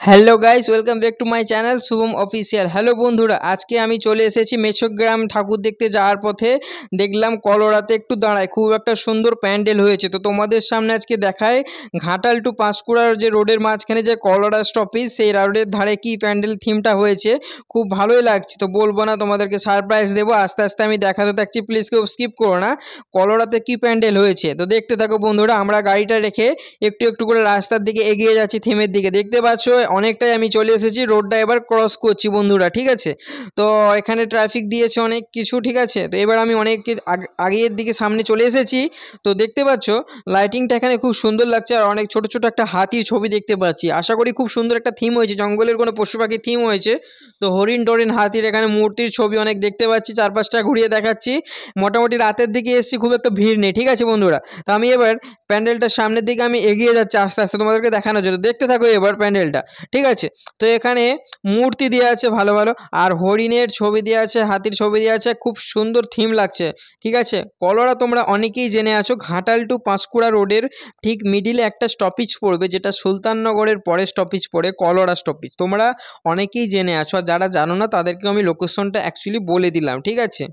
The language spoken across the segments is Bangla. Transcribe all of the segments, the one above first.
Hello guys, welcome back to my channel Shubham official. Hello বন্ধুরা, আজকে আমি চলে এসেছি মেছোগ্রাম ঠাকুর দেখতে যাওয়ার পথে দেখলাম কলোরাতে একটু দাঁড়ায় খুব একটা সুন্দর প্যান্ডেল হয়েছে। তো তোমাদের সামনে আজকে দেখায় ঘাটাল টু পাঁশকুড়ার যে রোডের মাঝখানে যে কলোরা স্টপেজ, সেই রোডের ধারে কি প্যান্ডেল থিমটা হয়েছে, খুব ভালোই লাগছে। তো বলবো না, তোমাদেরকে সারপ্রাইজ দেবো, আস্তে আস্তে আমি দেখাতে থাকছি, প্লিজ কেউ স্কিপ করো না। কলোরাতে কি প্যান্ডেল হয়েছে তো দেখতে থাকো বন্ধুরা। আমরা গাড়িটা রেখে একটু একটু করে রাস্তার দিকে এগিয়ে যাচ্ছি, থিমের দিকে। দেখতে পাচ্ছ অনেকটাই আমি চলে এসেছি, রোডটা এবার ক্রস করছি বন্ধুরা, ঠিক আছে। তো এখানে ট্রাফিক দিয়েছে অনেক কিছু, ঠিক আছে। তো এবার আমি অনেক আগের দিকে সামনে চলে এসেছি। তো দেখতে পাচ্ছ লাইটিংটা এখানে খুব সুন্দর লাগছে, আর অনেক ছোট ছোট একটা হাতির ছবি দেখতে পাচ্ছি। আশা করি খুব সুন্দর একটা থিম হয়েছে, জঙ্গলের কোনো পশু পাখির থিম হয়েছে। তো হরিণ টরিণ হাতির এখানে মূর্তির ছবি অনেক দেখতে পাচ্ছি, চারপাশটা ঘুরিয়ে দেখাচ্ছি। মোটামুটি রাতের দিকে এসেছি, খুব একটা ভিড় নেই, ঠিক আছে বন্ধুরা। তো আমি এবার প্যান্ডেলটার সামনের দিকে আমি এগিয়ে যাচ্ছি আস্তে আস্তে তোমাদেরকে দেখানোর জন্য। দেখতে থাকো এবার প্যান্ডেলটা, ঠিক আছে। তো এখানে মূর্তি দেওয়া আছে ভালো ভালো, আর হরিণের ছবি দেওয়া আছে, হাতির ছবি দেওয়া আছে, খুব সুন্দর থিম লাগছে, ঠিক আছে। কলোরা তোমরা অনেকেই জেনে আছো, ঘাটাল টু পাঁশকুড়া রোডের ঠিক মিডিলে একটা স্টপেজ পড়বে, যেটা সুলতাননগরের পরে স্টপেজ পড়ে কলোরা স্টপেজ। তোমরা অনেকেই জেনে আছো, আর যারা জানো না তাদেরকে আমি লোকেশনটা অ্যাকচুয়ালি বলে দিলাম, ঠিক আছে।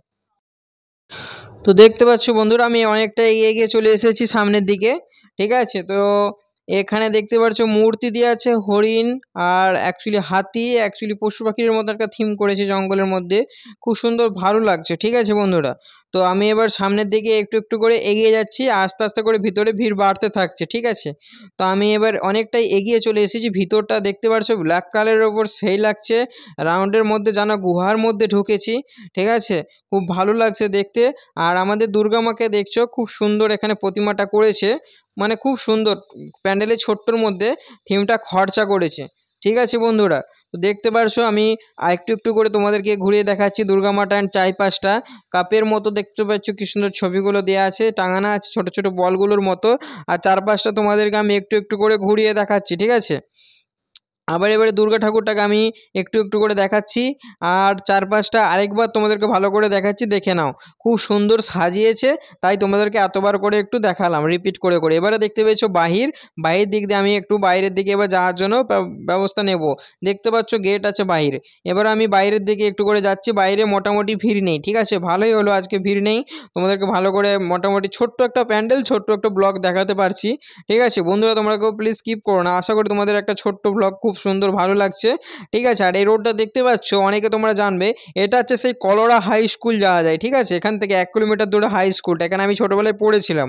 তো দেখতে পাচ্ছ বন্ধুরা, আমি অনেকটা এগিয়ে এগিয়ে চলে এসেছি সামনের দিকে, ঠিক আছে। তো এখানে দেখতে পাচ্ছ মূর্তি দিয়ে আছে হরিণ আর অ্যাকচুয়ালি হাতি, অ্যাকচুয়ালি পশু পাখির মতো একটা থিম করেছে জঙ্গলের মধ্যে, খুব সুন্দর ভালো লাগছে, ঠিক আছে বন্ধুরা। তো আমি এবার সামনের দিকে একটু একটু করে এগিয়ে যাচ্ছি, আস্তে আস্তে করে ভিতরে ভিড় বাড়তে থাকছে, ঠিক আছে। তো আমি এবার অনেকটাই এগিয়ে চলে এসেছি, ভিতরটা দেখতে পাচ্ছ ব্ল্যাক কালারের ওপর সেই লাগছে, রাউন্ডের মধ্যে যেন গুহার মধ্যে ঢুকেছি, ঠিক আছে। খুব ভালো লাগছে দেখতে। আর আমাদের দুর্গা মাকে দেখছো, খুব সুন্দর এখানে প্রতিমাটা করেছে, মানে খুব সুন্দর প্যান্ডেলের ছোট্টর মধ্যে থিমটা খরচা করেছে, ঠিক আছে বন্ধুরা। তো দেখতে পারছো আমি একটু একটু করে তোমাদেরকে ঘুরিয়ে দেখাচ্ছি দুর্গা মাটা অ্যান্ড চারপাশটা। কাপের মতো দেখতে পাচ্ছ কি সুন্দর ছবিগুলো দেওয়া আছে, টাঙানো আছে ছোট ছোট বলগুলোর মতো। আর চারপাশটা তোমাদেরকে আমি একটু একটু করে ঘুরিয়ে দেখাচ্ছি, ঠিক আছে। আবার এবারে দুর্গা ঠাকুরটাকে আমি একটু একটু করে দেখাচ্ছি, আর চারপাশটা আরেকবার তোমাদেরকে ভালো করে দেখাচ্ছি, দেখে নাও। খুব সুন্দর সাজিয়েছে, তাই তোমাদেরকে এতবার করে একটু দেখালাম রিপিট করে করে। এবারে দেখতে পেয়েছো বাহির দিক দিয়ে আমি একটু বাইরের দিকে এবার যাওয়ার জন্য ব্যবস্থা নেব। দেখতে পাচ্ছ গেট আছে বাইরে। এবার আমি বাইরের দিকে একটু করে যাচ্ছি, বাইরে মোটামুটি ভিড় নেই, ঠিক আছে। ভালোই হলো আজকে ভিড় নেই, তোমাদেরকে ভালো করে মোটামুটি ছোট্ট একটা প্যান্ডেল, ছোট্ট একটা ব্লগ দেখাতে পারছি, ঠিক আছে বন্ধুরা। তোমরা কেউ প্লিজ স্কিপ করো না, আশা করি তোমাদের একটা ছোট্ট ব্লগ খুব সুন্দর ভালো লাগছে, ঠিক আছে। আর এই রোডটা দেখতে পাচ্ছ অনেকে তোমরা জানবে, এটা হচ্ছে সেই কলোরা হাই স্কুল যাওয়া যায়, ঠিক আছে। এখান থেকে 1 কিলোমিটার দূরে হাই স্কুলটা, এখানে আমি ছোটোবেলায় পড়েছিলাম।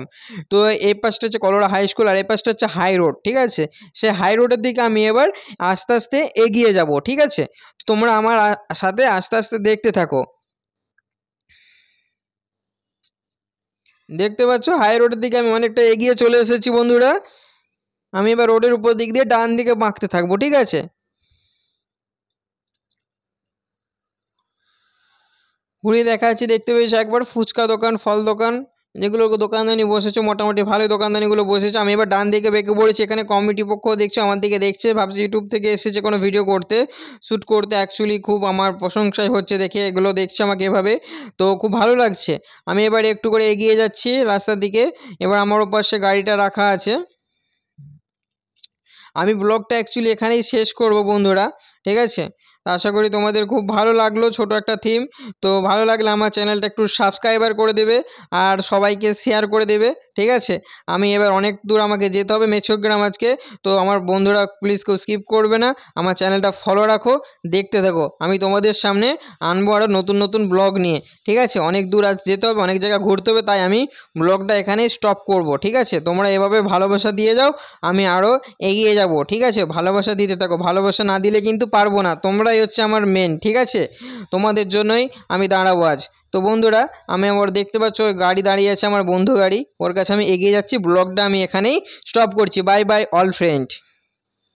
তো এই পাশটা হচ্ছে কলোরা হাই স্কুল, আর এই পাশটা হচ্ছে হাই রোড, ঠিক আছে। সেই হাই রোডের দিকে আমি এবার আস্তে আস্তে এগিয়ে যাব, ঠিক আছে। তোমরা আমার সাথে আস্তে আস্তে দেখতে থাকো। দেখতে পাচ্ছ হাই রোডের দিকে আমি অনেকটা এগিয়ে চলে এসেছি বন্ধুরা। আমি এবার রোডের উপর দিক দিয়ে ডান দিকে বাঁকতে থাকবো, ঠিক আছে। ঘুরিয়ে দেখা যাচ্ছে, দেখতে পেয়েছো একবার ফুচকা দোকান, ফল দোকান, যেগুলো দোকানদানি বসেছে, মোটামুটি ভালোই দোকানদানিগুলো বসেছে। আমি এবার ডান দিকে বেঁকে পড়েছি, এখানে কমিটি পক্ষ দেখছো আমার দিকে দেখছে, ভাবছি ইউটিউব থেকে এসেছে কোনো ভিডিও করতে, শ্যুট করতে। অ্যাকচুয়ালি খুব আমার প্রশংসাই হচ্ছে দেখে, এগুলো দেখছে আমাকে এভাবে, তো খুব ভালো লাগছে। আমি এবার একটু করে এগিয়ে যাচ্ছি রাস্তার দিকে। এবার আমার ওপাশে গাড়িটা রাখা আছে। আমি ব্লগটা অ্যাকচুয়ালি এখানেই শেষ করব বন্ধুরা, ঠিক আছে। তো আশা করি তোমাদের খুব ভালো লাগলো, ছোট একটা থিম। তো ভালো লাগলে আমার চ্যানেলটা একটু সাবস্ক্রাইবার করে দেবে, আর সবাইকে শেয়ার করে দেবে, ঠিক আছে। আমি এবার অনেক দূর আমাকে যেতে হবে মেছোগ্রাম আজকে। তো আমার বন্ধুরা প্লিজ কেউ স্কিপ করবে না, আমার চ্যানেলটা ফলো রাখো, দেখতে থাকো। আমি তোমাদের সামনে আনবো আরও নতুন নতুন ব্লগ নিয়ে, ঠিক আছে। অনেক দূর আজ যেতে হবে, অনেক জায়গা ঘুরতে হবে, তাই আমি ব্লগটা এখানেই স্টপ করব, ঠিক আছে। তোমরা এভাবে ভালোবাসা দিয়ে যাও, আমি আরও এগিয়ে যাব, ঠিক আছে। ভালোবাসা দিতে থাকো, ভালোবাসা না দিলে কিন্তু পারবো না। তোমরাই হচ্ছে আমার মেন, ঠিক আছে। তোমাদের জন্যই আমি দাঁড়াবো আজ। তো বন্ধুরা, আমি আবার দেখতে পাচ্ছ গাড়ি দাঁড়িয়ে আছে, আমার বন্ধু গাড়ি, ওর কাছে আমি এগিয়ে যাচ্ছি। ব্লগটা আমি এখানেই স্টপ করছি। Bye bye all friend.